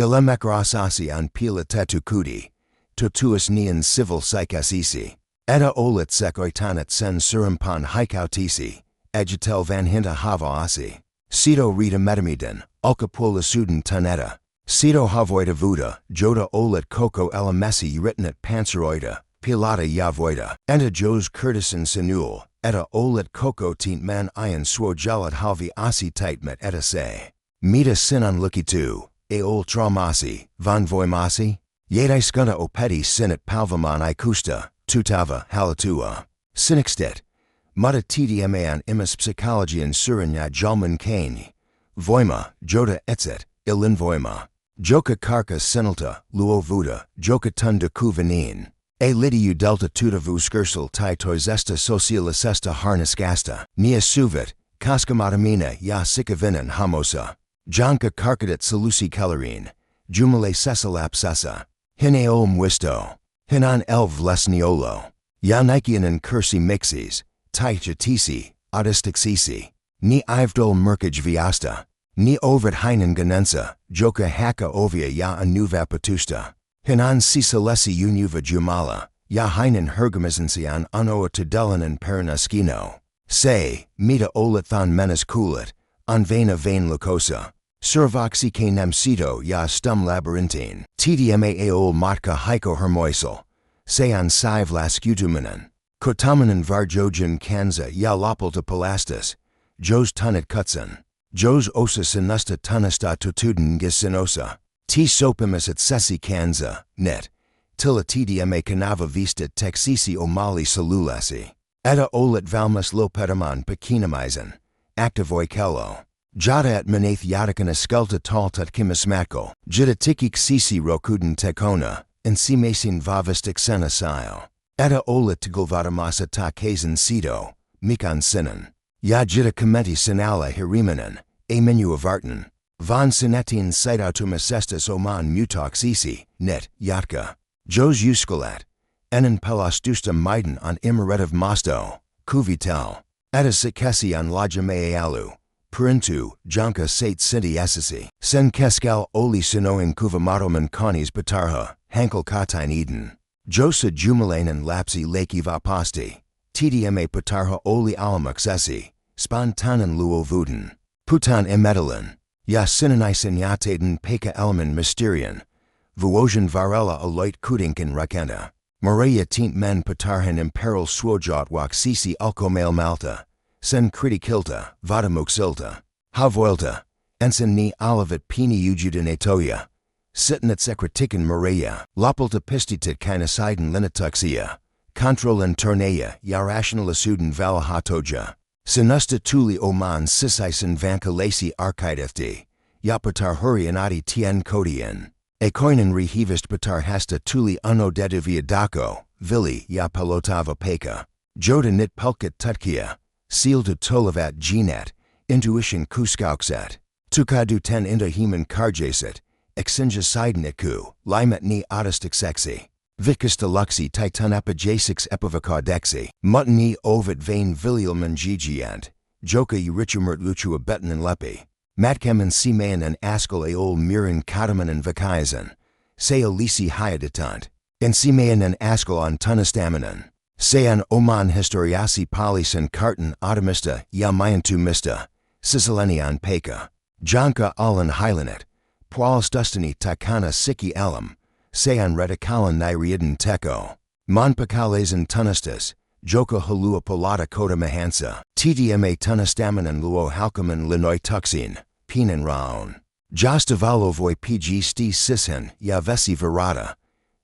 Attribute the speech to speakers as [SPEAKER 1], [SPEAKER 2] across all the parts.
[SPEAKER 1] Ilemekrasasi an pila tetukudi, totuus nian civil psychasisi. Etta olit sekoitanat sen surimpan hikautisi, agitel van hinta havaasi. Sito rita metamiden, ulkapola suden taneta. Sito havoida vuda, joda olit koko elamesi ritnat panseroida, pilata yavoida. Enta jos kurtisan sinul, etta olit koko tint man ian swojalat halvi asi tightmet etta se. Mita sinan lukitu, ol traumasi, van voimasi. Yedai skunda opeti sinat palvaman ikusta, tutava halatua. Sinixtet. Mutta tdman imas psychologian suranya jalman kane. Voima, joda etset, ilin voima. Joka karka senilta, luo vuda, joka tunda kuvanin. Lidiu delta tuta vuskursal tai toizesta socialicesta harnisgasta. Nia suvit, kaskamatamina ya sikavinan hamosa. Janka karkadat salusi kelarin. Jumale sesalapsasa. Hine mwisto. Hinan elv lesniolo. Ya nikianan kursi mixis. Tai chatisi, autistixisi. Ni ivdol merkaj viasta. Ni ovid heinen ganensa, joka haka ovia ya anuva patusta. Hinan Sisälläsi unuva Jumala, ja heinen hergamisensian unoa tudelanen perinaskino. Se, mita olathan menas kulit, anvena vain lukosa. Survoxi ke nemsito ya stum labyrinthine. Tdma ol matka hiko hermoisel. Sean sive laskutumanen. Kotamanen varjojan kanza ya lopalta palastas. Jos tunat kutsan. Jos osa sinusta tunasta tutuden gisinosa. T sopimus et sesi kanza, net. Tilla tdma canava vista texisi omali salulasi. Etta olit valmus lopetaman pekinamizan. Activoi kello. Jada at manath yadakana skelta taltat kimismatko. Jida tikik sisi rokuden tekona. And simasin vavistik senasayo. Etta olit tigulvadamasa ta kazan sito. Mikan sinan. Ya jida komenti sinala hirimanan. A menu of artan. Von sinetin sitautumas estes oman mutoxisi, net, yatka. Jos uskolat. Enan pelastusta maiden on imerativ mosto, kuvitel. Etta sikesi on lajamaealu. Perintu, janka sate sinti esisi. Sen keskel oli sinoing kuvamatoman konis batarha, hankel katain eden. Josa jumalainen lapsi laki vapasti. Tdma patarha oli alamuxesi, spontanen luo vuden. Putan emetalin. Ja sinanisin yataden peka elemen mysterian. Vuojan varela aloit kudinkin rakenda. Maria tint men patarhan imperil swojot wak sisi alkomail malta. Sen kritikilta, vadamuxilta. Havoilta. Ensen ni alavat pini ujudin etoya. Sitnat sekretikin Maria. Lopalta pistitit kinasiden linatuxia. Kontrolin torneya yarationalisuden valahatoja. Sinusta tuli oman sisisen vankalasi arkidefti. Yapatar hurianati tien kodian. Ekoinen rehivist patar hasta tuli unodedivia dako, vili ya pelotava peka. Joda nit pelkat tutkia. Seal to tolavat genat, intuition kuskaukset. Tukadu ten inda heman karjaset, exinja sideniku, limet ni autistic sexy. Vikista luxi titan epijasix epivacodexi. Mutni ovid vain vilialman gigiant. Joka urichumert luchua betan and lepi. Matkemen simayan and askal aol mirin kataman and vakaisan. Seo lisi hyaditant. En simayan and askal on tunastamanan. Sean oman historiasi polisan kartan automista yamayantu mista. Sisalenian peka. Janka alan hylanet. Pualstustani takana siki elam. Sean redikalan niriadan teko. Monpakalesan tunastas. Joka halua polata kota mahansa. Tdma tunastamanan luo halkaman linoi tuxin. Pinan raon. Jostavalo pg sti sishen ya vesi virata.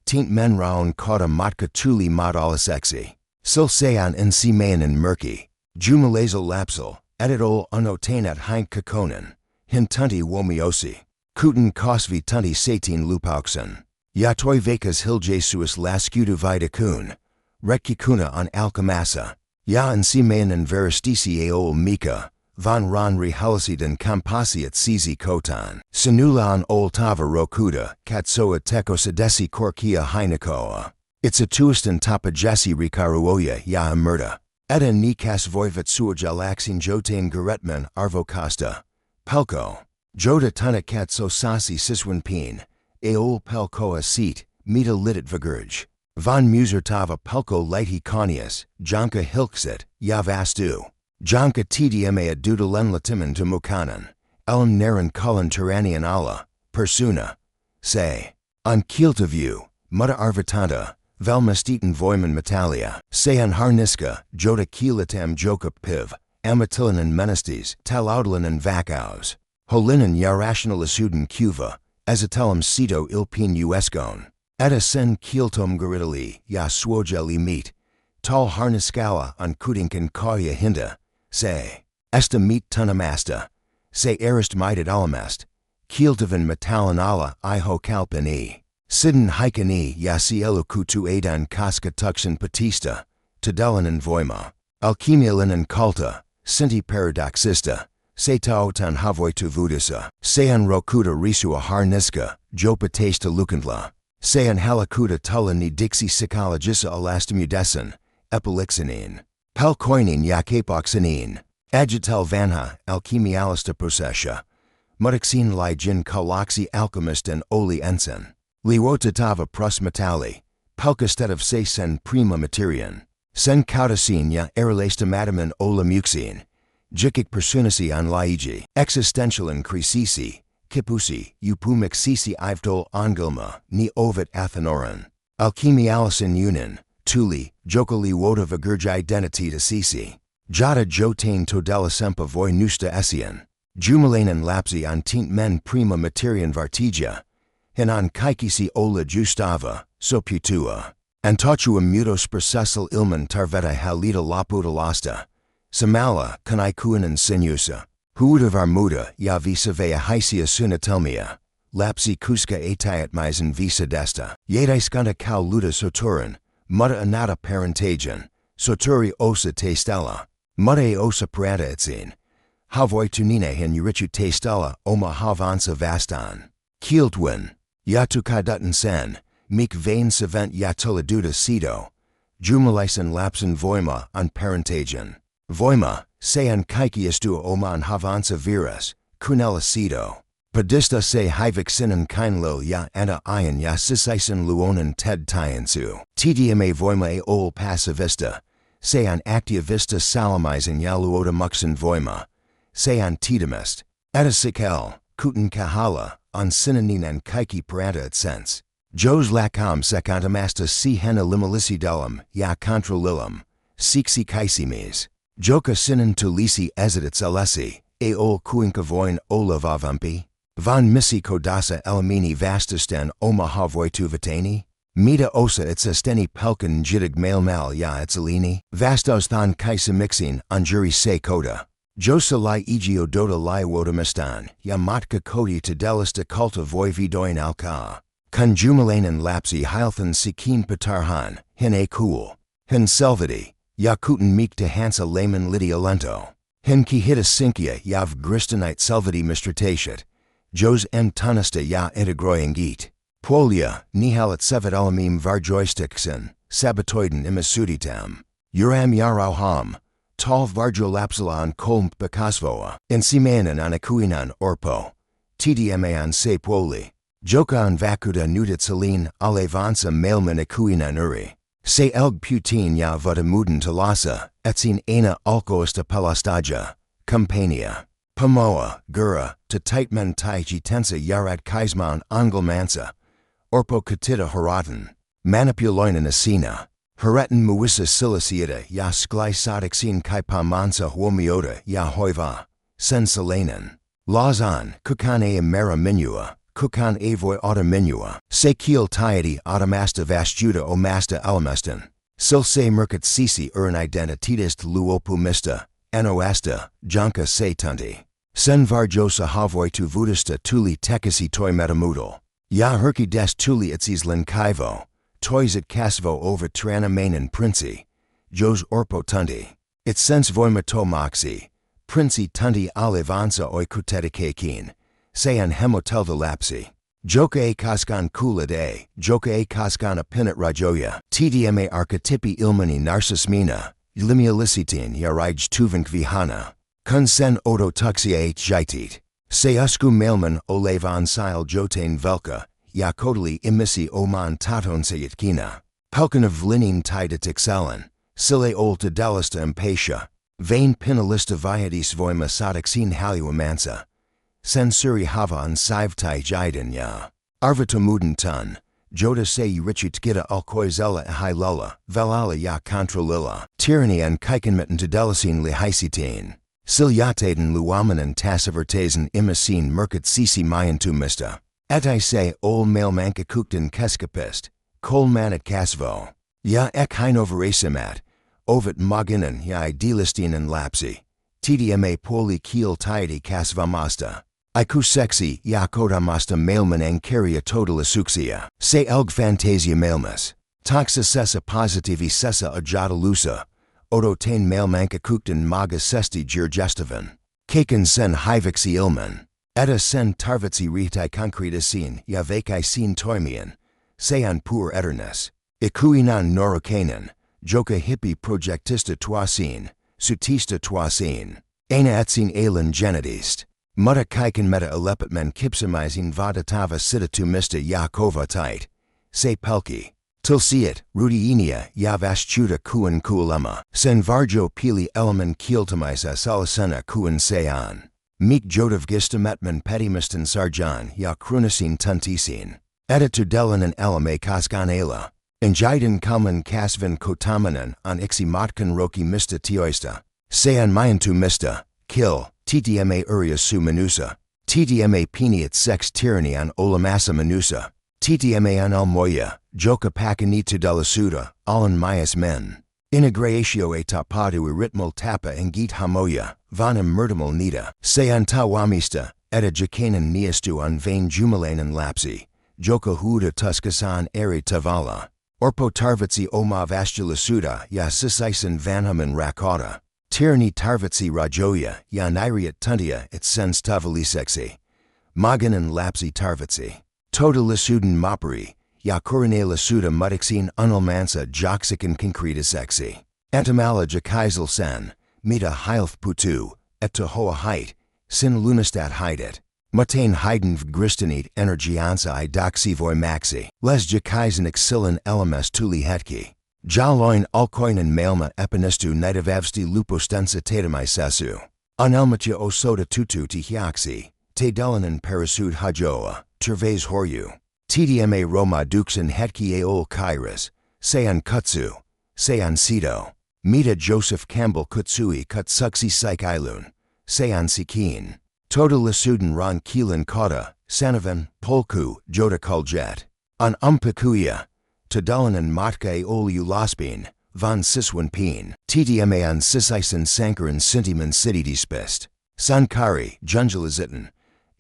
[SPEAKER 1] Tint men raon kota matka tuli modalisexi. Sil sean en simayan en murky. Jumalazel lapsal. Editol unotanat hein kakonan. Hin tunti womiosi. Kuten kosvi tunti satin lupauxen. Yatoi vacas hiljesuis laskudu vida kun. Rekikuna on alkamasa. Ya en simayan en veristisi aol mika. Van ran rehalasidan kampasiat sizi kotan. Sinula on ol tava rokuda. Katsoa teko sedesi korkia hainakoa. Itsatuistan tapajasi rikaruoya ya emerta. Eda nikas voivat suajalaxin jotain garetman arvokasta. Pelko. Joda tana kat so sasi siswan peen, eol pelkoa seat, meta lidit vigurge. Von musertava pelko lighty conius, jonka hilksit, yavastu. Jonka tdma dudalen latiman to mukanan. Elm naren kullan tyrannian alla, persuna. Say. On kielta view, mutta arvitanta, velmasteten voiman metalia. Sayan harniska, joda kielatam joka piv, amatilanen menestes, talaudalanen vakaus. Holinen yarationalisuden cuva, azatelum cito ilpin uescon. Etta sen kieltom garidali, ya swojeli meet. Tal harniskala on kudinkan kauya hinda. Say. Esta meet tunamasta. Say erist mited alamest. Kieltavan metalanala iho kalpani. Sidden hikani yasielu kutu adan kaska tuxen patista. Tadelanen voima. Alchemialanen kulta. Sinti paradoxista. Se taotan havoi tu vudisa. Sean rokuta risua harniska. Jopa tasta lukandla. Sean halakuta tulani dixi psychologisa elastimudesen. Epilixinin. Pelkoinin yakepoxinin. Agitel vanha, alchemialista processia. Mutixin li jin kaloxi alchemist and oli ensen. Liwotatava prus metali. Pelkastet se sen prima materian. Sen kautasin ya erelesta madaman ola muxin. Jikik personasi an laiji. Existentialan crisisi. Kipusi, upumixisi ivdol angilma, ni ovid athenoran. Alchemialisin unin. Tuli, jokali woda vigurge identity to sisi. Jada jotain todela sempa voi nusta essien. Jumalainen lapsi an tint men prima materian vartigia. Hinan kaikisi ola justava, so putua. Antochuum mutos processal ilman tarveta halita laputa lasta. Samala, kanaikuanan sinusa. Huudavar muda, ya visa vea hysia sunatelmia. Lapsi kuska etiat misen visa desta. Yedaiskanta kau luda soturin. Mutta anata parentagian. Soturi osa te stella. Mutta osa parata etsin. Havoi tunine hin urichu te stella oma havansa vastan. Kieltwin. Yatu kaduten sen. Meek vain savent yatuladuda sito. Jumalaisen lapsen voima an parentagian. Voima, sean kaikiestu oman havansa virus, kunela sito. Padista se hivixinen kainlo ya ana ian ya sisaisen luonan ted tiansu. Tdma voima e ol passivista. Sean activista salamizing ya luoda muxen voima. Sean tidamist. Etasikel, kuten kahala, on sinaninan kaiki paranta et sense. Jos lakam sekantamasta si hena limalisidelum ya controlilum. Siksi kaisimes. Joka sinan tu lisi ezidits alessi, ol kuinkavoin olavavampi. Von missi kodasa elamini vastasten oma havoi tu vitani. Mita osa itsesteni pelkan jidig mailmal ya etsalini. Vastos than kaisimixin anjuri se koda. Josa li egio dota li wodamistan, ya matka kodi tedelista culta voi vidoin alka. Kun jumalainen lapsi heilthan sikin patarhan, hin a cool. Hin selvidi. Yakuten meek to hansa layman lidiolento. Hin ki hita sinkia yav gristanite selvidi mistratatient. Jos en tunista ya integroyangit. Polia, nihalat sevet alamim varjoistiksen, sabatoiden imasuditam. Uram yarauham. Tal varjolapsalan kolm bakasvoa. Insimanan anakuinan orpo. Tdman se poli. Joka an vakuda nuditsalin alevansa mailman akuinan uri. Se elg putin ya vadamuden talasa, etsin ena alkoista pelastaja, campania. Pamoa, gura, to tightmen tai jitensa yarat kaisman angelmansa. Orpo katita haratan. Manipuloinen asina. Haretan muissa siliciata ya sklysoticine kaipamansa huomiota ya hoiva. Sensalainen. Lazan, kukan mera minua. Kukan avoi auta minua. Se kiel tiety automasta vastuda o masta alamestan. Sil se mercat sisi identitist luopumista. Anoasta, janka se tunti. Sen varjosa havoi tu vudista tuli tekisi toi metamudal. Ya herki des tuli itsis linkaivo. Tois it casvo over trana mainen princi. Jos orpo tunti. It sens voima to moxi. Princi tunti alevanza oi kutetikekin. Sean hemotelva lapsi. Joka e kaskan kula de, joka e kaskan apinat rajoya. Tdma arkkityyppi ilmani narsismina. Limialisitin yarij tuvink vihana. Kun sen odo tuxia h jitit. Se usku mailman olevan sil jotain velka, ja kodali imisi oman tatonsayat kina. Pelkan of linin tidet excellen, sile olta delista impatia, vain pinalista viadis voima sadixin haluamansa. Sensuri havan sivtai jiden ya. Arvatomuden tun, joda se richit gita alkoizella hilulla, velala ya controlilla. Tyranny and kikenmitten to delasin lihaisitain. Silyataden luamanen tassivertazen imasin merkit sisi mayantumista. Etai se ol mailmanka kukten keskapist, kol manat kasvo. Ja ek hinoverasimat, ovet maginen ja idealistinen lapsi. TDMA poli kiel tidy kasvamasta. Iku sexy ja kodamasta mailman ankaria totalisuxia. Se elg fantasia mailmas. Taxa sessa positivi sessa ajadalusa. Odotain mailmanka kukten maga sesti jirgestavan. Kaken sen hivixi ilman. Etta sen tarvitsi ritai concretasin ja vakai sin toimian. Sean pur eternas. Ikuinan norokanan. Joka hippie projectista tuasin. Sutista tuasin. Aina etsin alen genetist. Mutta kaiken meta elepitmen kipsamizing vadatava sitatu mista Yakova tait. Se pelki. Tilsiet, rudiinia ya vaschuta kuan kuulema. Sen varjo pili elemen kieltamisa salasena kuan sean. Meek jodav gistametmen petimistan sarjan ya krunasin tuntisin. Editu delanan elame kaskanela. Enjiden kalman kasvin kotamanan on iximatkan roki mista tioista. Sean mayantu mista, kill. TDMA uria su manusa. TDMA piniat sex tyranny an olamasa manusa. TDMA an almoya, joka pakanitu delasuda, alan mayas men. Integratio e tapadu ritmal tapa and git hamoya, vanam murtimal nita. Sean tawamista, eta jakanan niastu an vain Jumalainen lapsi. Joka huda tuskasan eri tavala. Orpo tarvitsi oma vastulasuda ya sisisen vanhaman rakota. Tyranny tarvitsi rajoya, ya niriat tuntia et sens tavalisexi. Maganan lapsi tarvitsi. Toda lisuden moperi, ya coronela lasuda mudixin unalmansa joxican concretisexi. Antamala jakaisel sen, mita heilth putu, et to hoa height, sin lunastat heidet. Mutain heiden vgristanit energiansa I doxivoi maxi. Les jakaisen exilin elemes tuli hetki. Jaloin alkoinen mailma epinistu nidavavsti lupostensa tatamai sasu. Unelmatia osoda tutu ti hiaxi. Te delanan parasud hajoa, tervais horyu. TDMA Roma duxin hetki aol kairas. Sean kutsu. Sean sito. Mita Joseph Campbell kutsui kutsuksi psychailun. Sean sikin. Toda lisuden ron kilan kota, sanavan, polku, joda kuljet. An umpikuya. Tadalanan matka aol ulaspin, van siswan pin. TDMA an sisisen sankaran sintiman citidispist. Sankari, junjalazitan.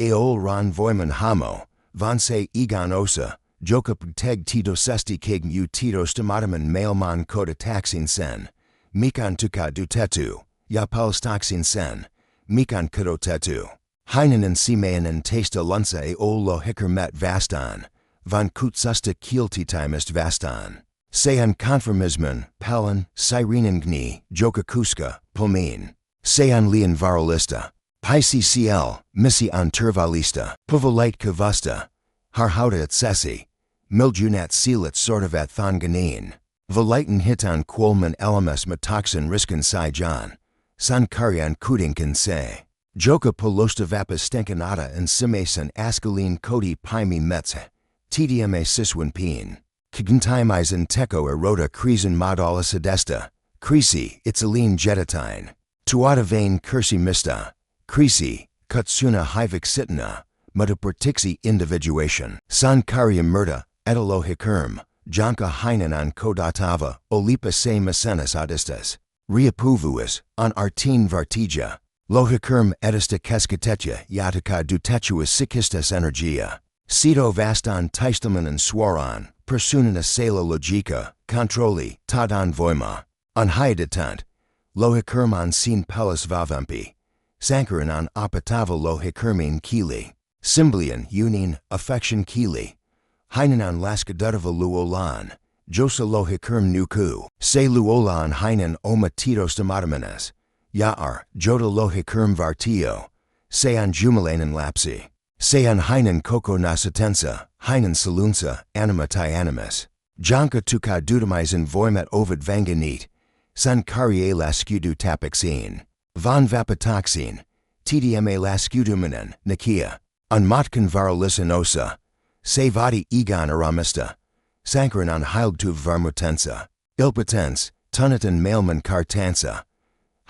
[SPEAKER 1] Aol ron voiman hamo, van se egon osa, joka pteg tito sesti kig mu tito stomataman mailman koda taxin sen. Mikan tuka dutetu, yapal staxin sen. Mikan kudotetu. Heinanen simayanen tasta lunsa aol lo hikermet vastan. Van kutsusta kieltitimist vastan. Sean conformismen, palan, sirenen gni, joka kuska, pulmin. Sean lian varalista. PCL, missi an turvalista. Puvolite kavusta. Harhauta et sessi. Miljunat sealit sortavat thonganin. Voliten hitan quolman elemes matoxin riskan si john. Sankarian kudinkan se. Joka polosta vapa stenkanata and simasan askalin kodi paimi metze. TDMA siswan peen. Kigntimizen teko erota krisen modala sedesta. Krisi, itzaline jetatine. Tuata vain kursi mista. Krisi, kutsuna hivik sitna. Mutaportixi individuation. Sankaria murta, etalo hikerm. Janka hainan kodatava, olipa se mesenas adistas. Riapuvuas, on artin vartija. Lohikerm edista keskatetja yataka dutetuas sikistas energia. Cito vastan teistaman swaran, personina sela logica, controli, tadan voima. Unhyadetant. Lohikerman sin pelas vavampi. Sankaran on apatava lohikermin kili. Symblian, unin, affection kili. Hainan laskadutava luolan. Josa lohikerm nuku. Se luolan hainan oma tito stomatomanas. Yaar, joda lohikerm vartio. Sean Jumalainen Lapsi. Sean Heinen Koko Nasatensa, Heinen Salunsa, Anima Tai Animus. Janka Tuka Dudamisen Voimat Ovid Vanganit. San Karrie Laskudu Tapixin. Von Vapatoxin. TDMA Laskudumanen, Nakia. Unmatkan Varalisanosa. Savadi Egon Aramista. Sankaran on Heilgtuv Varmutensa. Ilpotens, Tunatan Mailman Kartansa.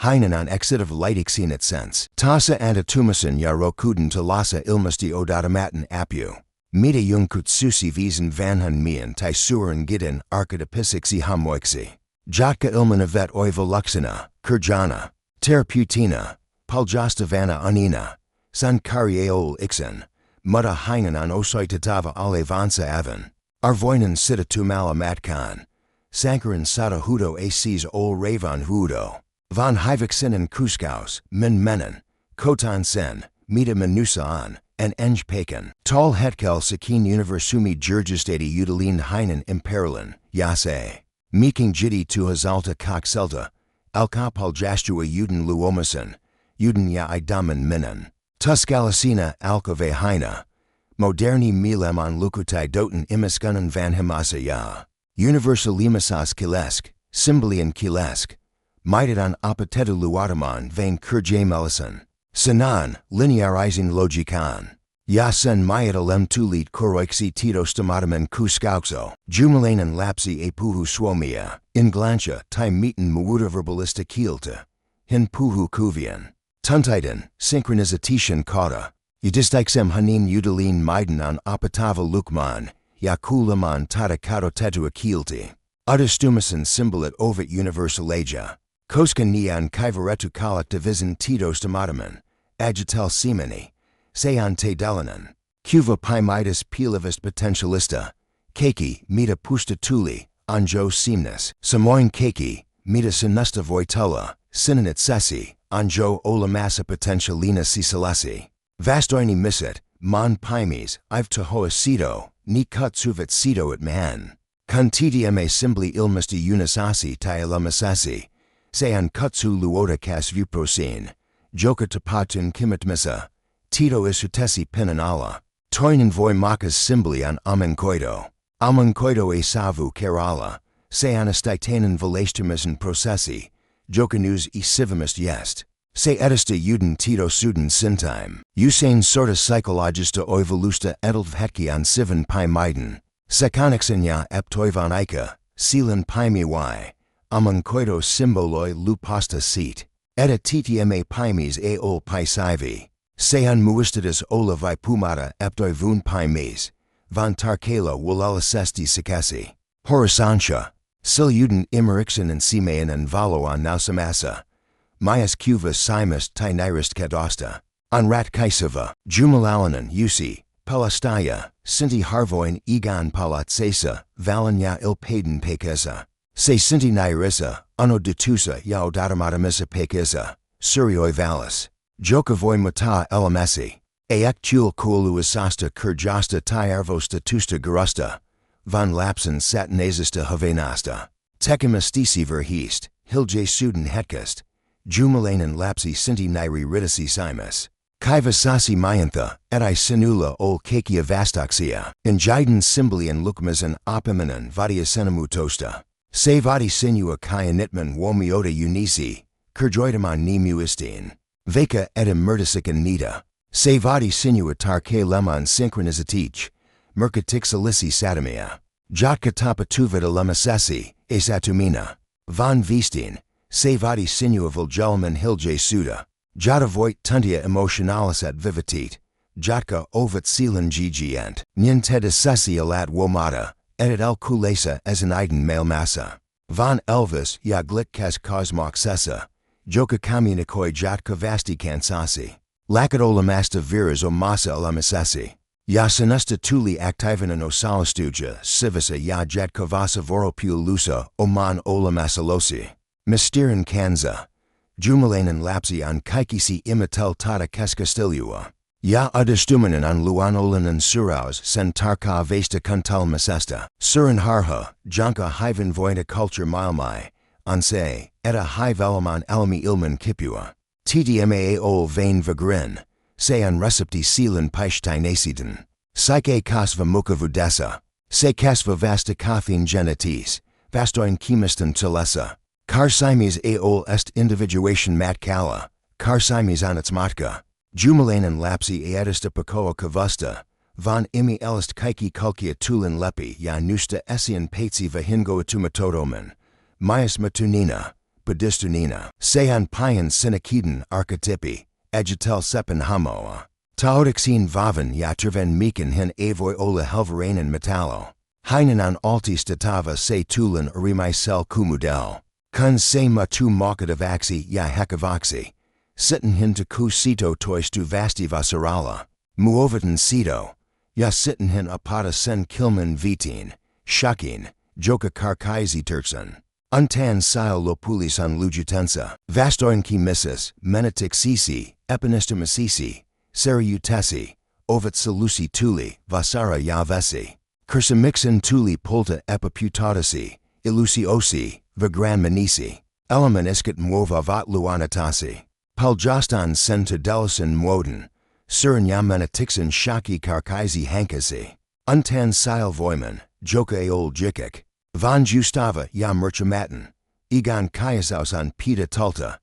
[SPEAKER 1] Heinen on Exitive Lightixin et sense. Tasa Antatumasan Yarokuden Talasa Ilmusti Odadamatin Apu. Mita Jung Kutsusi Visen Vanhun Mian Tai Suran Gidin Arkkityyppi Hamoiksi. Jatka Ilmanavet Oivoluxina, Kurjana. Teraputina. Paljastavana Unina. San Karieol Ixen. Mutta Heinen on Osoitatava Alevansa Avan. Arvoinen Sitatumala Matkan. Sankaran Sada Hudo Acs Ol Ravan Hudo. Von Hivixinen Kuskaus, Min Menen. Kotan Sen, Mita Manusaan, and Eng Pakan. Tal Hetkel Sakin Universumi Jurgestadi Utilin Heinen Imperlin, Yase. Meeking Jidi tu Hazalta Kokselta. Alkapal Jastua Uden Luomasan. Uden Ya Idaman Minan. Tuscalasina Alkove Heina. Moderni Milemon Lukutai Doten Imiskunen van Himasa Ya. Universal Limasas Kilesk, Symbolian Kilesk. Maidadan Apatetu Luataman Vain Kurje Melisan. Sanan, Linearizing Logikan. Yasen Mayadalem Tulit Koroiksi Tito Stomataman Kuskaukso. Jumalainen Lapsi Epuhu Swomia. Inglansha Time Meeten Muwuda Verbalista Kielta. Hin Puhu Kuvian. Tuntitan, Synchronization Kata. Yudistixem Hanin Udalin Maiden on Apatava Lukman. Yakulaman Tata Kato Tetua Kielti. Udastumasan Symbolit Ovid Universalaja. Koskan Nian Kaivaretu Kalak Division Tito Stomataman. Agitel Semeni. Sean Te Delanan. Cuva Pimitis Pilavist Potentialista. Keiki, Mita Pusta Tuli, Anjo Semnas. Samoin Keiki, Mita Sinusta Voitula, Sinanit Sesi, Anjo Olamasa Potentialina Sisälläsi. Vastoini Misit, Mon Pimes, Ive Tahoa Sito, Ni Kutsuvit Sito at Man. Kuntdma Simply Ilmusti Unisasi Tailamasasi. Sean Kutsu Luota Kas Vuprosin. Joka Tapatun Kimitmisa. Tito Isutesi Pinanala. Toinen Voi Makas Symboli on Amankoito. Amankoito e Savu Kerala. Seanastitanen Valastumisan Processi. Jokanus e Civimist Jest. Se edista Uden Tito Suden Sintime. Usain sorta psychologista oivolusta edelvhetki on Sivan Pi Maiden. Sekanixenya eptoivan Ika. Sealan Pimi Y. Amankoito Symboloi Lupasta Seat. Eta TTMA Pimes a ol Pisivi. Sean Muistatus Ola Vipumata Eptoivun Pimes. Van Tarkela Wulalasesti Sikasi. Horisansha. Silyuden Imerixen and Simean and Valo on Nausamasa. Mayas Cuva Simus Tinirist Kadosta. Anrat Kaisava. Jumalainen Usi. Palastaya. Sinti Harvoin Egon Palatsesa. Valanya Ilpaden Pekesa. Se Sinti Nairisa. Uno Ditusa Yao Datamadamisa Pekesa. Surioi Valis. Jokavoy Mata Elamesi. Aek Chul Kulu Isasta Kurjasta Tyarvosta Tusta Garusta. Von Lapsen Satanazista Havenasta. Tekimastisi Verheest. Hilje Suden Hetkast. Jumalainen Lapsi Sinti Nairi Ridasi Simus. Kaivasasi Mayantha, Eti Sinula Ol Kakia Vastoxia. Injiden Symbolian Lukmasan Opiminan Vadia Senamutosta. Se Vadi Sinua Kaya Nitman Womiota Unisi. Kurjoidaman Ni Muistin. Veka etim murtisikan nita. Se vadi sinua tarke lemon synchronizatich. Merkatixalisi satamia. Jotka tapatuvita lemasesi, esatumina. Von Vistin. Se vadi sinua vulgelman hilje suda. Jota voit tuntia emotionalisat vivitit. Jotka ovat sealan ggent. Ninteda sesi alat womata. Edit el kulesa as an iden mailmasa. Von Elvis ya glitkas kosmok sesa. Joka communicoi jotka vasti kansasi. Lakadolamasta viras o masa alamasasi. Ya sinusta tuli activanan o salastuja, civisa ya jetkovasa voropulusa o man olamasalosi. Mysterin kanza. Jumalainen lapsi on kaikisi imitel tata keskustelu. Ya udastumanan on luanolanan suraus sen tarka vesta kuntal masesta. Suran harha, janka hivan voida culture milmai. Anse, eta high velaman alami ilman kipua. TDMA ol vain vagrin. se an recepti silan paishtainasiden. Psyche kasva mukavudesa, se kasva vasta kathin genetis, vastoin chemistan telesa. Karsimes aol est individuation matkala, karsimes anats matka. Jumalainen lapsi aedista pakoa kavusta, von imi elist kaiki kulkia tulin lepi ya nusta esian patsi vahingo atumatodomen, myas matunina, padistunina, sean payan sinakiden arkkityyppi, agitel sepen hamoa. Taodixin vavan ya terven mikan hin avoi ola helverainen metallo. Heinen an alti statava se tulin urimai kumudel. Kun se matu makadavaxi ya hekavaxi. Sitten hin to ku sito toistu vasti vasarala. Muovaten sito. Ya sitten hin apata sen kilman vitin. Shakin. Joka karkaisi tertsen. Untan sil lopulis an lujutensa. Vastoin ki missis. Menetik sisi. Epinistomasisi. Seriutesi. Ovet salusi tuli. Vasara ya vesi. Cursamixin tuli polta epiputadasi. Ilusiosi. Vagran manisi. Elemen isket muova vat luanatasi. Paljastan sen to delisin muoden. Surin yamenatixin shaki karkaisi hankasi. Untan sil voiman. Joka eol jikik. Van justava ya merchamaten. Egon kayasaus an pita tulta.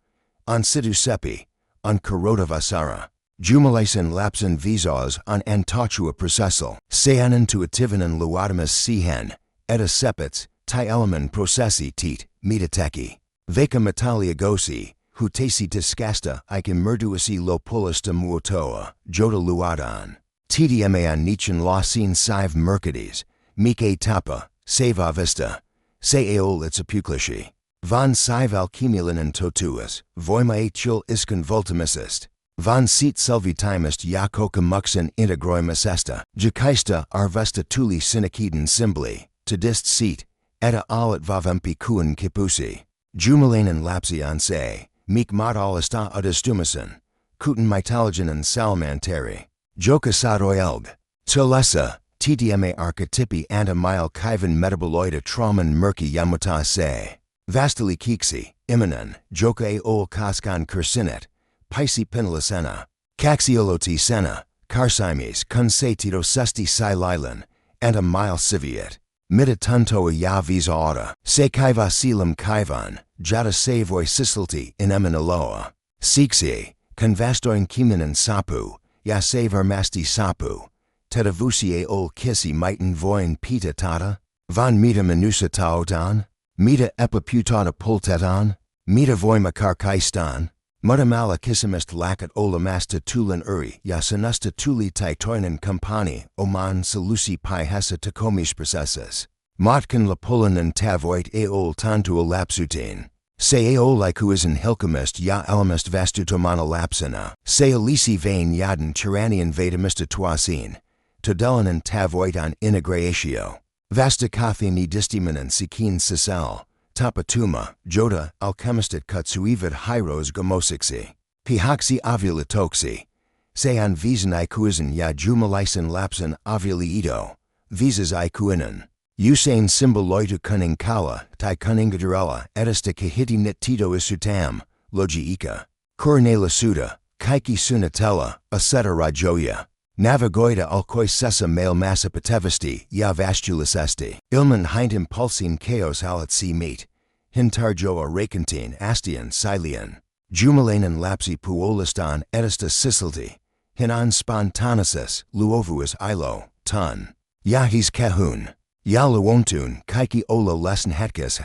[SPEAKER 1] On situ sepi. On korota vasara. Jumalaisen lapsen visas on antachua processal. Sean intuitivenan luadamus sihen. Eta sepits. Tai elemen processi tit. Metateki. Veka metalia gosi. Hutesi tiscasta ike merduasi lopulista muotoa. Jota luadan. Tdman nichin lasin sive mercades. Mike tapa. Seva vista. Se eol itsapuklishi. Von sive alchemulinen totuus. Voima achil iskan voltimisist. Von seat selvitimus yakoka muxin integroimus esta. Jakaista arvesta tuli sinakiden simbli. Tadist seat. Eta alit vavempi kuan kipusi. Jumalainen lapsi an se. Meek mat alista udastumasen. Kuten mitologinan salamanteri. Joka sadoelg. Telesa. Ttma arkkityyppi anta mile kivan metaboloida trauman murky yamuta se. Vastali kiksi. Iminan. Joka aol kaskan kursinet. Paisi pinilasena. Kaxioloti sena. Karsimes kun se tito sesti sililan. Anta mile civiet. Mida tuntoa ya visa ora. Se kaiva silam kaivan. Jata se voi sisilti in eminaloa. Siksi. Kun vastoin kiminan sapu. Ya se vermasti sapu. Tetavusie ol kisi miten voin pita tata. Von mita menusa taotan. Mita epiputada pultetan. Mita voima karkaistan. Mutamala kisimist lakat olamasta tulan uri ya sanusta tuli taitoinen compani oman salusi pi hesa takomish processes. Motkan lapulanen tavoit aol tantua lapsutin. Se aolikuisen hilkamist ya elemist vastutomana lapsina. Se alisi vain yaden tyrannian vedamista tuasin. Todelanen tavoit an integratio. Vastakathini distimanen sikin sisal. Tapatuma, Jota, alchemistit kutsuivid hyros gomosiksi. Pihaksi ovulatoksi. Sean visan ikuisen ya jumalaisen lapsen ovuli visas ikuinen. Usain symboloitu kuning kala, tai kuningadarella, edista kahiti nit tito isutam, logiika. Coronela suda, kaiki sunatella, aseta rajoya. Navigoida alkoi sessa male massa patevasti, ya vastulis esti. Ilman hind impulsin chaos halat si meet. Hintarjoa rakantin astian silian. Jumalainen lapsi puolistan edista sisilti. Hinan spontanesis, luovuis ilo, tun. Yahis kahun. Ya luontun, kaiki ola lesen hetkes.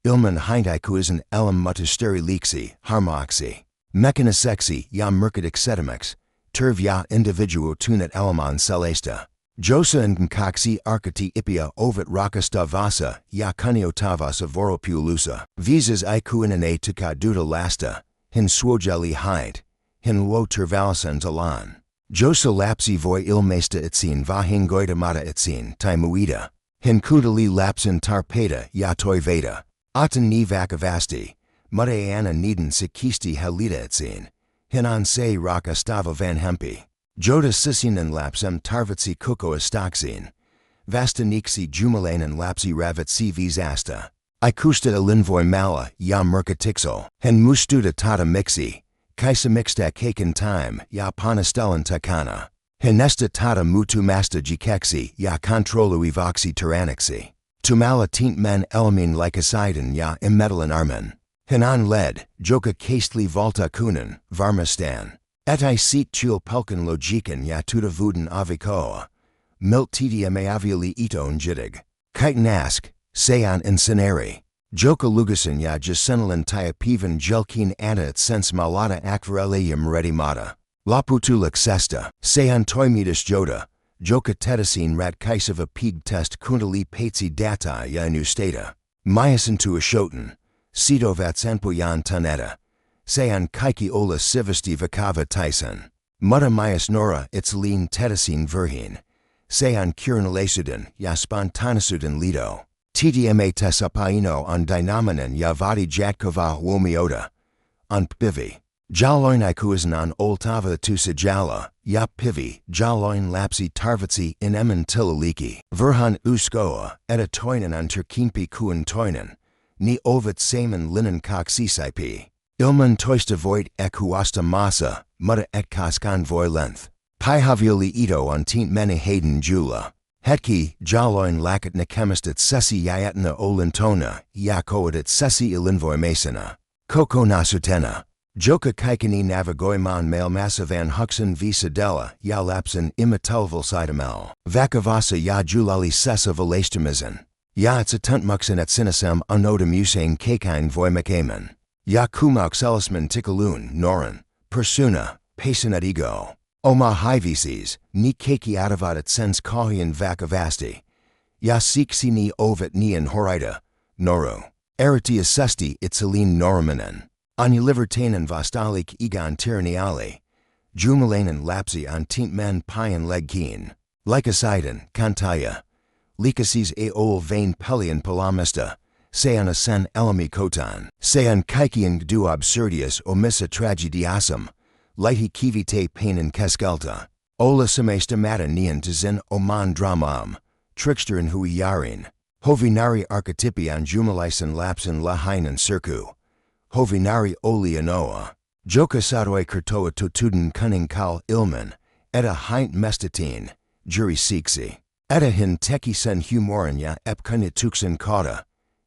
[SPEAKER 1] Ilman hind ikuisen elam mutasteri liksi, harmoxi. Mechanisexi, ya mercatic sedimix. Turv ya individuo tunat eleman celesta. Josa and kaksi arkkityyppia ovet rakasta vasa, ya kunio tavasa voropulusa. Visas ikuinane tuka duda lasta. Hin swojeli hind. Hin lo turvalisan talan. Josa lapsi voi ilmesta itsin vahin goitamata itsin, taimuida. Hin kudali lapsin tarpeta, ya toiveda. Atan ni vakavasti. Mutaana niden sikisti halita itsin. Hinan se rakastava van hempi. Jota sisinen lapsem tarvitsi kuko istaxin. Vastaniksi jumalainen lapsi ravitsi visasta. Ikusta elinvoi mala ya merkatixo. Hen mustuda tata mixi. kaisa mixta kaken time, ya panastellan takana. Hinesta tata mutu masta jikeksi, ya controlu evoxi tyrannixi. Tumala tint men elamin lycosidin ya immetalan armen. Hinan led, joka kastli volta kunan, varmastan. Etai seat chul pelkan logikan ya tuta vuden avikoa. Milt tidia meaviali iton jidig. Kiten ask, sean inceneri. Joka lugasan ya jasenalan tiapivan jelkin ana et sens malata akvarelium redimata. Laputulak sesta, sean toimidas joda. Joka tetasin rat kaisava pig test kundali patsi data ya nustata. Myasin tu ashotan. Sito vatsanpuyan taneta. Sean kaiki ola sivasti vakava tyson. Mutta myas nora itzlean tetasin verhin. Sean kurinalasudan ya spontanasudan lido. TDMA tesapaino on dynamanan ya vadi jatkova womiota. On pivi. Jaloinaikuisan on oltava tu sijala, ya pivi, jaloin lapsi tarvatsi in emen tilaliki. Verhan uskoa, eta toinan on turkinpi kuin toinan. Ni ovet samen linen koksisipi. Ilman toista voit ekuasta masa, mutta et kaskan voi length. Paihavioli ito on tint mene hayden jula. Hetki, jaloin lakat nekemistat sesi yayatna olintona, yakoadat sesi ilinvoi masana. Koko nasutena. Joka kaikani navagoiman mail massavan huxen visadella, ya lapsen imatelval sidamel. Vakavasa ya julali sessa valastamizan. Ya itzatuntmuxen et sinasem unodam usain kakine voimakaman. Ya kumaux elisman tikalun, noran, persuna, pasinat ego. Oma hivises, ni kaki atavadat sens kahian vakavasti. Ya siksi ni ovet nian horida, noru. Eriti assesti itzelin noramanen. Ani libertanen vostalik egon tyranniali. Jumalainen lapsi an tint men pian legkeen. Lycosidin, kantaya. Lycosis a ol vain pelian palamista. Sean asen elami kotan. Sean kaikian du absurdius omissa tragediasum. Lighti kivite painen keskelta. Ola semesta mata nian tizin oman dramam. Tricksterin hui yarin. Hovinari arkkityyppi an Jumalaisen lapsen lahainen sirku. Hovinari oli anoa. Joka saroi kertoa totuden cunning kal ilman. Eta heint mestatin. Jury siksi. Eta hin teki sen humoren ya epkunya tuksen kata.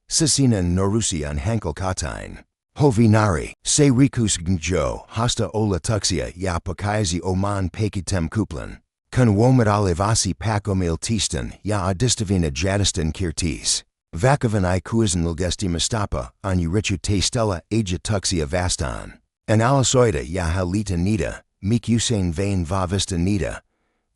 [SPEAKER 1] Sisinan norusi an hankel katain. Hovinari, se rikus gjo, hasta ola tuxia ya pakaizi oman pakitem kuplan. Kun womit alevasi pakomil tistan ya adistavina jadistan kirtis. Vakavan I kuizan lgesti mastapa, an urichu te stella aja tuxia vastan. An alasoida ya halita nita, mik usain vain va vista nita.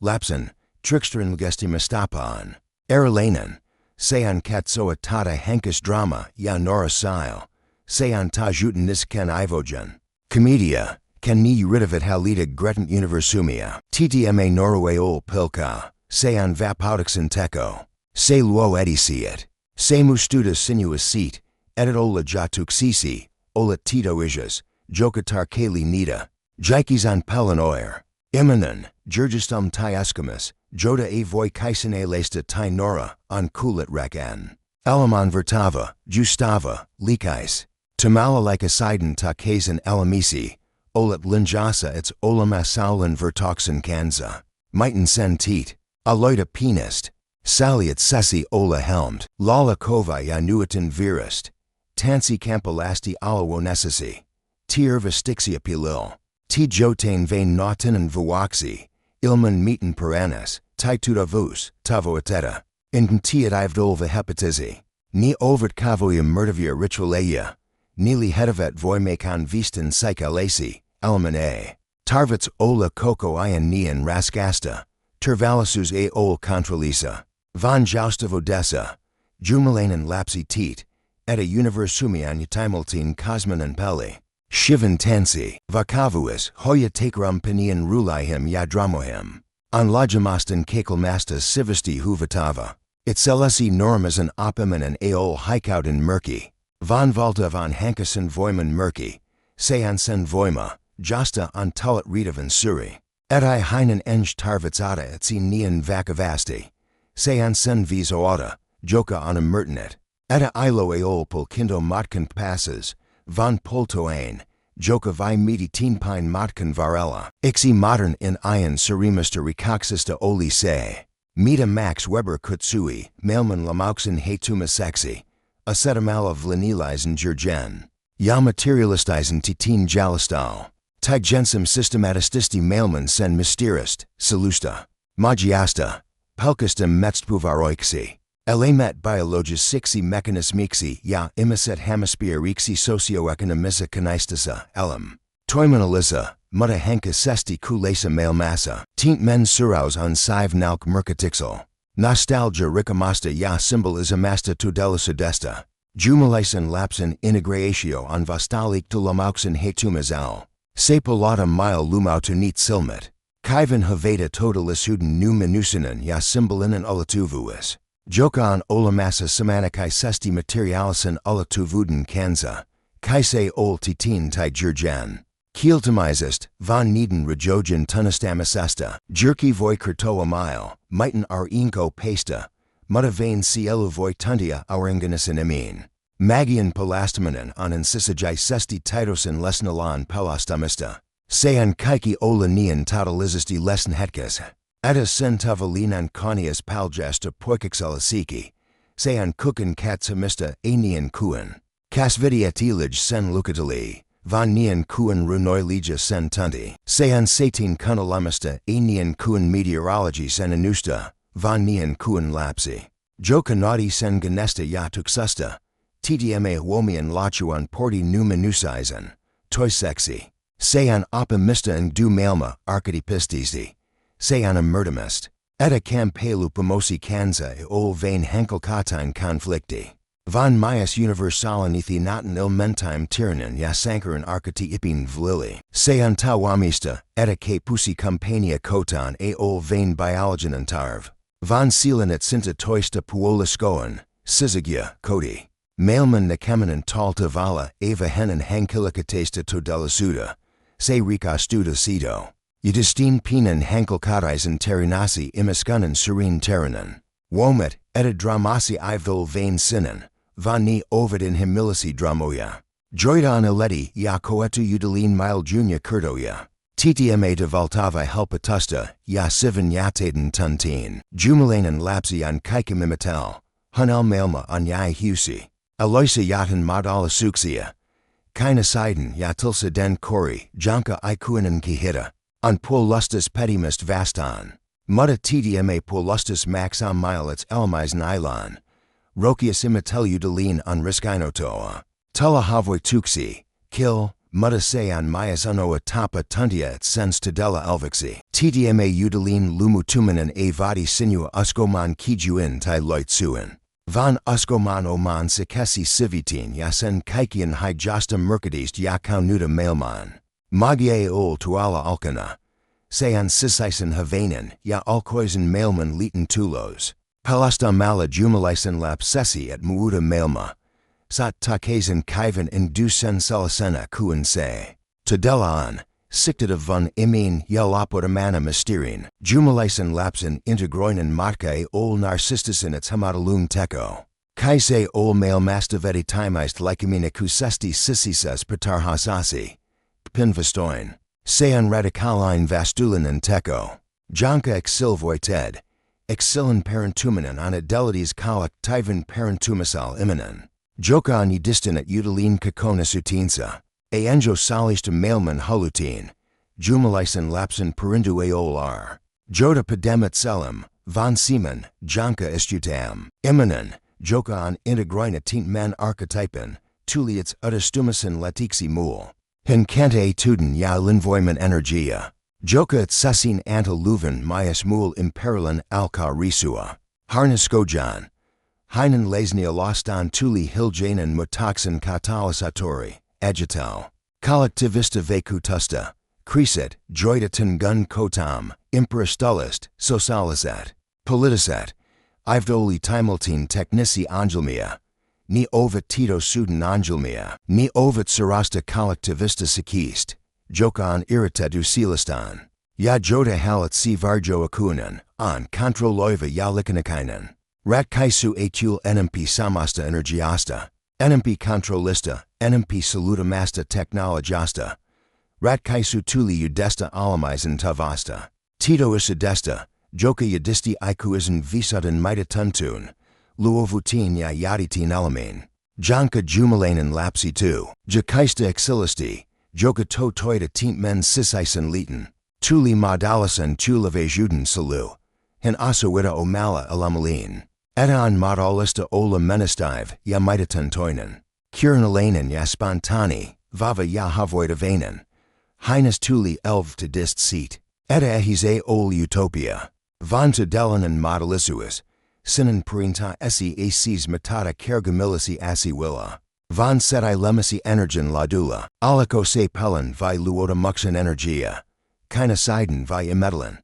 [SPEAKER 1] Lapsen, tricksterin lgesti mastapa an. Eralanan, sean katsoa tata hankus drama ya nora sile. Sean tajutan nisken ivogen. Comedia, ken ni ridavit halita gretent universumia. TTMA norway ol pilka. Sean vapautaxin teko. Se luo edisiet. Se mustuda sinuous seat. Edit ola jatuksisi. Ola tito ijas. Jokatar kali nita. Jikes an pelanoir. Iminan, jurgistum tiaskamus. Joda a voi kaisane lesta tai nora. On kulit rekan. Elaman vertava. Justava. Likais. Tamala like a sidon takazan elamisi, olat linjasa its olama saulan vertoxin kanza. Mighten sen teat, aloida penist, saliat sesi ola helmed, lala kova yanuitan virist, tansi campalasti alawo necessy, tier vestixia pilil, ti jotain vain nautinan vuaxi, ilman meeten paranis, tituda vus, tavo eteta, intiat ivdolva hepatizi, ni overt cavoium murtivia ritualeia. Nili hedavet voimekan vistan psychalasi, elemen a. Tarvits ola koko ian nian raskasta. Tervalisus a ol contralisa. Van joustavodessa. Jumalainen lapsi teat. Eta universumian utimultin cosmonan peli. Shivan tansi. Vakavuis hoya takram penian rulaihim yadramohim. On lajamastan kakelmastas sivasti huvatava. Itselesi normasan opiman and aol hikeouten murky. Van Valta van Hankusen Voiman Murky, Seansen Voima, Josta on Tullet Redavan Suri, Eti Heinen Eng Tarvitsata etsi Nian Vakavasti, Seansen Visoata, Joka on Emertinet, Eta Ilo Aol Pulkindo Motkan Passes, Van Poltoain, joka vi miti tienpine matkan varela. Iksi modern in ian cerimista rikoksista oli se. Mitä Max Weber kutsui, maailman lamauksen heitumiseksi. Asetamalla vlanilizen jurgen. Ja materialistisen titin jalistau. Tigensum systematististi maailman sen mysterist, selusta. Magiasta. Pelkistem metstpuvaroiksi. Elemet biologus siksi mechanismiksi ja imiset hemispheriksi socioeconomisa kanistasa elam. Toimanalisa, mutta henka sesti kulesa mailmasa. Tient men suraus on sive nauk merkatixel. Nostalgia ricamasta ja symbolismasta tudela sudesta. Jumalaisen lapsen integratio on vostalik to lamauksen hetumazal. Se palata mile lumautu niet silmet. Kaivan haveta totalisuuden nu minusinan ja symbolinen alatuvuis. Joka on olamassa semanikai sesti materialisen alatuvuden kanza. Kaise ol titin tai jurgen. Kieltomisest, van nieden rejogen tunnestamasesta. Jerky voi kertoa mile, miten inko pesta. Mutta vain cielu voi tuntia auringanisan emin. Magian palastamanen on insisajai sesti titosin lesnalan palastamista. Sean kaiki ola nian totalizisti lesn hetkas. Eta sen tavalinan konias paljasta poikixelasiki. Sean kukan katsamista anian kuan. Kasvidiatilij sen lukatali. Van nian kuan runoilija sen tunti. Sean satin kunalamista anian kuan meteorology sen anusta. Van nian kuan lapsi. Joka naughty sen ganesta ya tuxusta. TDMA womian lachuan porti numenusaizen. Toi sexy. Sean optimista en du malma arkkityyppisti. Sean emertimist. Eta campelu pomosi kanza e ol vain henkelkatain conflicti. Van myas universalithi naten ilmentime tyrannin ja sankaran arkkityyppin vlili. Sean tawamista, eta ke pusi compania kotan e ol vain biologinan tarv. Van silan et sinta toista puola skoan, sizigya, kodi. Mailman nakemanan talta vala eva henan hankilikatesta todelasuda. Se rikastuda sito. Yudistin pinan hankelkataisen terinasi imiskunan serene terinan. Womet, eta dramasi ivil vain sinan. Van ni ovidin himilisi dramoya. Joidan eleti ya koetu udalin mile junya kurtoya. TTMA de Valtava helpatusta, ya sivan yataden tuntin. Jumalainen lapsi on kaikimimitel. Hunel mailma on yai husi. Aloisa yatan madala suksia. Kaina siden ya tilsa den kori, janka ikuanan kihita. On polustus pedimist vastan. Mutta TDMA polustus max on milets elmisen ilon. Rokius imitelu on riskinotoa. Tula havoi tuksi, kill, mutta se on myas unoa tapa tuntia et sens tadela elvixi. TDMA udalin lumutumanan a vadi sinua uskoman kijuin tai loitsuin. Van uskoman oman sikesi sivitin ya sen kaikian hijasta mercadist ya kaunuta mailman. Magie ol tuala alkana. Sean sisisen havanan ya alkoisen mailman litan tulos. Palasta mala jumalaisen lapsesi et muuta mailma. Sat takezen kaivan in du sen salasena kuan se. Tadelaan, siktata van imin ya lapotamana mysterin. Jumalaisen lapsen integroinen matkalle ol narcistisin et hamadalung teko. Kaise ol mail mastaveti timeist likamina kusesti sisisas patarhasasi. Pinvastoin. Sean radicalin vastulinen teko. Janka exilvoited. Exilin parentumanen on adelities kalak tivan parentumasal iminan. Joka on distin at udalin kakona sutinsa. A enjo salista mailman hulutin. Jumalaisen lapsen perindu aolar. Joda pademet selim, van seaman, janka estutam. Iminan, joka on integroina tint man archetypen, tuliets udastumasen latixi mul. Hin kante tuden ja linvoiman energia. Joka et sasin anta luven myas mul imperilan alka risua. Harnaskojan. Heinen lasnia lostan tuli hiljanen mutaxen katalisatori, agital. Collectivista vekutusta. Creset, joidatin gun kotam, imperistulist, socialisat. Politisat. Ivdoli timultin technici angelmia. Ni ovet tito suden angelmia. Ni ovet sarasta collectivista sikist. Jokan irritadu silistan. Ya joda halat si varjo akunan, on kontroloiva ya likanakainen. Rat kaisu atul NMP samasta energiasta. NMP controlista, NMP saluta masta technologasta. Ratkaisu tuli udesta alamisen tavasta. Tito isidesta, joka yadisti ikuisen visudan mida tuntun. Luovutin ya yaditin alamin. Janka Jumalaisen lapsi tu. Jakaista exilisti, joka to toida tint men sisisen lieten. Tuli madalasan tulavejuden salu. Hen asawita omala alamalin. Etaan modalista ola menestive ya mitatan toinen. Kurnalainen ya spontani, vava ya havoida vainen. Hines tuli elv to dist seat. Eta ehise ol utopia. Vanta delanan modalisuus. Sinan perinta seacs matata kergamilisi asiwilla. Van seti lemisi energin ladula. Aliko se pelin vi luota muxan energia. Kina siden vi emetalin.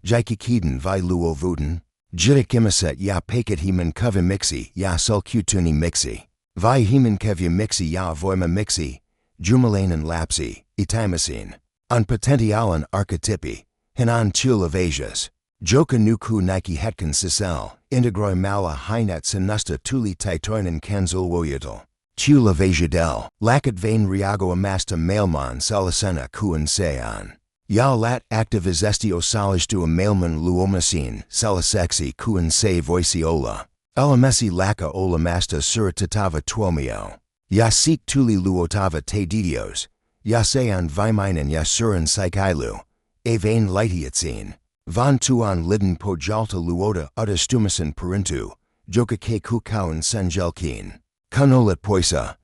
[SPEAKER 1] Jikikiden vi luovuden. Jidik imiset ya paket himan kava mixi ya sulcutuni mixi. Vi himan kevya mixi ya voima mixi. Jumalainen lapsi, itimasin. An potentialan arkkityyppi. Hinan tulavasias. Joka nuku nike hetkan sisel, integroi mala hinet sinusta tuli titoinen kanzul woyutal. Tula vajadel, lakat vain riago amasta mailman salasena kuan sean. Ya lat activis estio salajtu mailman luomasin salasexi kuan se voiciola. Elamesi laka olamasta suratava tuomio. Ya sik tuli luotava te didios. Ya sean viminen ya suran psychilu. E vain lightiatsin. Van tuan liden pojalta luota udastumasan perintu, joka ke kukaun senjelkin. Kunolat poisa,